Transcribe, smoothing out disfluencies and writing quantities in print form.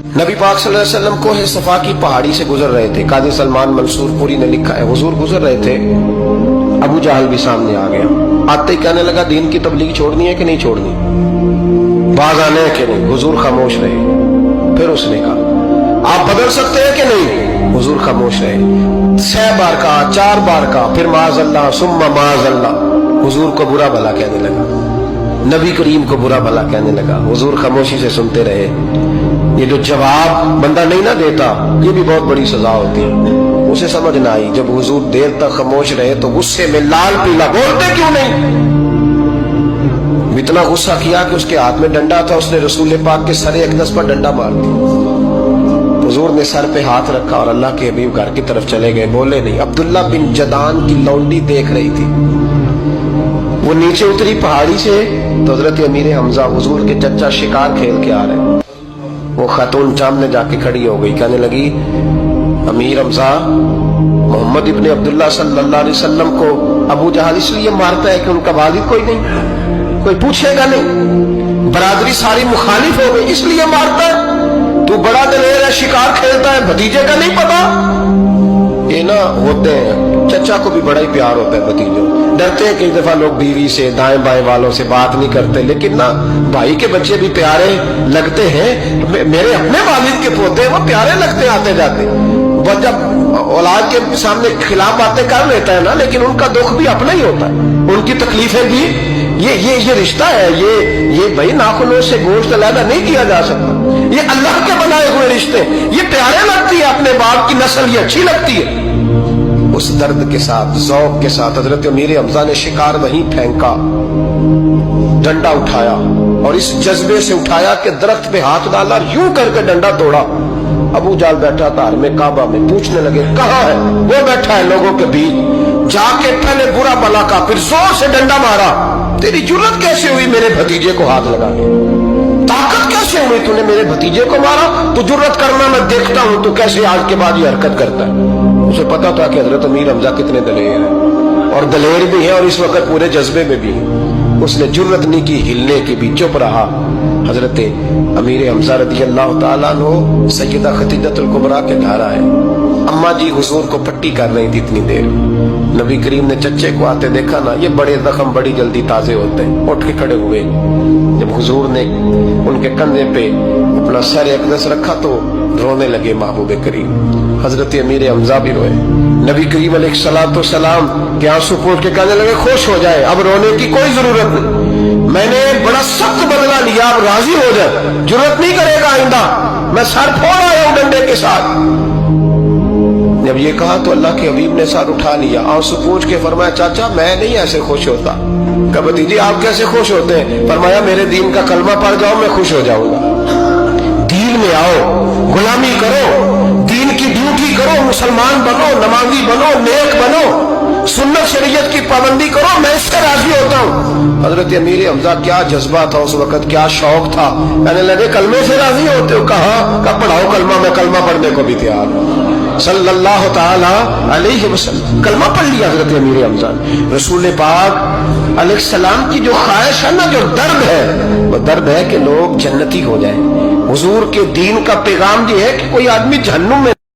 नबी पाक सल्लल्लाहु अलैहि वसल्लम कोहे सफा की पहाड़ी से गुजर रहे थे। काजी सलमान मंसूर पुरी ने लिखा है, हुजूर गुजर रहे थे, अबू जहल भी सामने आ गया। आते ही कहने लगा, दीन की तबलीग छोड़नी है कि नहीं छोड़नी, बाज आने है कि नहीं। हुजूर खामोश रहे। फिर उसने कहा, आप बदल सकते हैं कि नहीं। हुजूर खामोश रहे। 6 बार कहा, 4 बार कहा, फिर माज़अल्लाह सुम्मा माज़अल्लाह। हुजूर को बुरा भला कहने लगा, नबी करीम को बुरा भला कहने लगा। हुजूर खामोशी से सुनते रहे। ये जो जवाब बंदा नहीं ना देता, ये भी बहुत बड़ी सजा होती है। उसे समझ ना आई, जब हुजूर देर तक खामोश रहे तो गुस्से में लाल पीला, बोलते क्यों नहीं। इतना गुस्सा किया कि उसके हाथ में डंडा था, उसने रसूल पाक के सरे अक़दस पर डंडा मार दिया। हुजूर ने सर पे हाथ रखा और अल्लाह के हबीब घर की तरफ चले गए, बोले नहीं। अब्दुल्ला बिन जदान की लौंडी देख रही थी, वो नीचे उतरी पहाड़ी से तो हजरत अमीर हमजा हुजूर के चचा शिकार खेल के आ रहे। वो खातून सामने जाके खड़ी हो गई, कहने लगी, अमीर हमजा, मोहम्मद इब्ने अब्दुल्ला सल्लल्लाहु अलैहि वसल्लम को अबू जहल इसलिए मारता है कि उनका वालिद कोई नहीं, कोई पूछेगा नहीं, बरादरी सारी मुखालिफ हो गई इसलिए मारता है। तू बड़ा दलेर है, शिकार खेलता है, भतीजे का नहीं पता। ये ना होते हैं, चचा को भी बड़ा ही प्यार होता है भतीजों। डरते हैं कई दफा लोग बीवी से, दाएं बाएं वालों से बात नहीं करते, लेकिन ना भाई के बच्चे भी प्यारे लगते हैं। मेरे अपने वालिद के पोते वो प्यारे लगते आते जाते। वो जब औलाद के सामने खिलाफ बातें कर लेता है ना, लेकिन उनका दुख भी अपना ही होता है, उनकी तकलीफें भी। ये रिश्ता है, ये भाई नाखूनों से गोश्त अलग नहीं किया जा सकता। ये अल्लाह के बनाए हुए रिश्ते, ये प्यारे लगती है, अपने बाप की नस्ल ये अच्छी लगती है। उस दर्द के साथ, ज़ौक़ के साथ हजरत अमीर हमजा ने शिकार वहीं फेंका, डंडा उठाया और इस जज्बे से उठाया कि दरख्त पे हाथ डाला, यूं करके डंडा तोड़ा। अबू जहल बैठा था में काबा में, पूछने लगे कहाँ है। वो बैठा है लोगों के बीच। जाके पहले बुरा भला का, फिर जोर से डंडा मारा। तेरी जुर्रत कैसे हुई मेरे भतीजे को हाथ लगा के, ताकत कैसे हुई तूने मेरे भतीजे को मारा। तू जुर्रत करना मैं देखता हूं तू कैसे आज के बाद ये हरकत करता है। उसे पता था कि हजरत अमीर हमजा कितने दलेर हैं, और दलेर भी है और इस वक्त पूरे जज्बे में भी है। उसने जुर्रत नहीं की हिलने की भी, चुप रहा। हजरत अमीर हमजा रज़ी अल्लाह ताला अन्हु सैयदा खदीजतुल कुबरा के घर आए। अम्मा जी हुजूर को पट्टी कर रही थी इतनी देर। नबी करीम ने चच्चे को आते देखा ना, ये बड़े जख्म बड़ी जल्दी ताजे होते हैं। उठ के खड़े हुए। जब हुजूर ने उनके कंधे पे अपना सर अक़दस रखा तो रोने लगे महबूब करीम। हजरत अमीर हमजा भी रोए। नबी करीम अलैहिस्सलाम के आंसू पोंछ के कहने लगे, खुश हो जाए, अब रोने की कोई जरूरत नहीं, मैंने बड़ा सख्त बदला लिया, अब राजी हो जाए, जरूरत नहीं करेगा आइंदा, मैं सर फोड़ आया हूं डंडे के साथ। जब ये कहा तो अल्लाह के हबीब ने सर उठा लिया, आंसू पोंछ के फरमाया, चाचा मैं नहीं ऐसे खुश होता। कहा भतीजी आप कैसे खुश होते हैं। फरमाया, मेरे दीन का कलमा पढ़ जाओ मैं खुश हो जाऊंगा। दीन में आओ, गुलामी करो, दीन की ड्यूटी करो, मुसलमान बनो, नमाजी बनो, नेक बनो, सुन्नत शरीयत की पाबंदी करो, मैं इससे राजी होता हूँ। हजरत अमीर हमजा क्या जज्बा था उस वक्त, क्या शौक था। कहने लगे कलमे से राजी होते हो। कहा पढ़ाओ कलमा, मैं कलमा पढ़ने को भी तैयार हूँ। सल्लल्लाहु ताला अलैहि वसल्लम कलमा पढ़ लिया हजरत अमीर हमजा। रसूल पाक अलैहिस्सलाम की जो ख्वाहिश है ना, जो दर्द है, वो दर्द है कि लोग जन्नती हो जाए। हुजूर के दीन का पैगाम ये है कि कोई आदमी जहन्नुम में